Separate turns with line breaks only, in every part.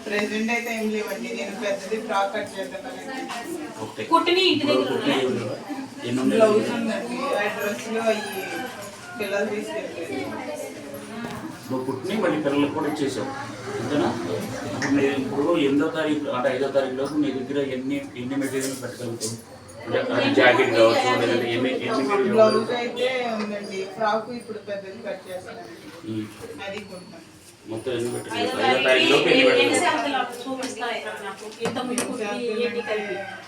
Present అయితే ఏం లేవండి. నేను పెద్దది ఫ్రాక్ కట్ చేద్దామని.
కుట్టిని ఇంటి దగ్గర
బ్లౌజ్ ఉందండి. ఆ డ్రెస్లో అవి పిల్లలు తీసుకెళ్ళలేదు.
నువ్వు కుట్టిని మళ్ళీ పిల్లలకు కూడా ఇచ్చేసావు అంతేనా? ఇప్పుడు 8వ తారీఖు అంటే 5వ తారీఖులోపు నీ దగ్గర ఎన్ని మెటీరియల్ పెట్టగలుగుతావు? అంటే జాకెట్ కావచ్చు, లేదంటే ఎన్ని
బ్లౌజ్ అయితే ఉందండి. ఫ్రాక్ ఇప్పుడు పెద్దది కట్ చేస్తాను, అది కొంటాను.
మొత్తం ఎన్ని మెటీరియల్ 5వ తారీఖులోపు ఎన్ని పెట్టగలుగుతావు?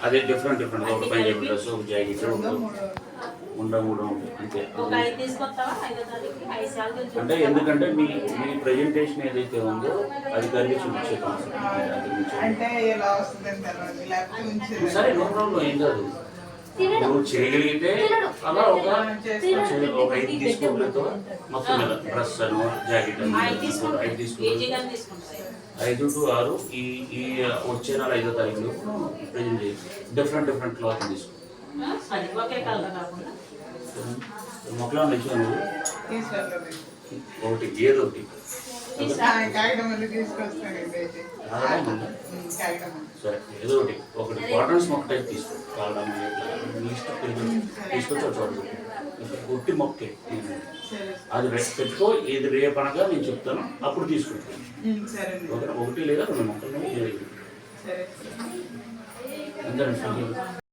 అదే డిఫరెంట్ ఒక పంజాబీ డ్రెస్, ఒక జాకెట్, మూడు అంతే. అంటే ఎందుకంటే మీ ప్రెజెంటేషన్ ఏదైతే ఉందో అది కలిగి చూపించే
అంటే ఎలా వస్తుందని తెలియదు, లేకపోతే
సరే నో ప్రాబ్లం, ఏం కాదు. నువ్వు చేయగలిగితే అలా ఒక 5 తీసుకోవడంతో మొత్తం మీద డ్రెస్ అను జాకెట్ అను 5 తీసుకోవాలి. 5 to 6 ఈ వచ్చే నెల 5వ తారీఖులో ప్రజెంట్ చేయాలి. డిఫరెంట్ క్లాత్ తీసుకో. మొక్కలో నచ్చిన నువ్వు ఒకటి ఏదో ఒకటి సరే ఏదో ఒకటి కాటన్స్ మొక్క టైప్ తీసుకో. కావడం తీసుకొచ్చి చూడదు ఒట్టి మొక్కే అది పెట్టుకో. ఏది రేపనగా నేను చెప్తాను అప్పుడు తీసుకుంటాను. ఒకటి లేదా 2 మొక్కలు అంతే.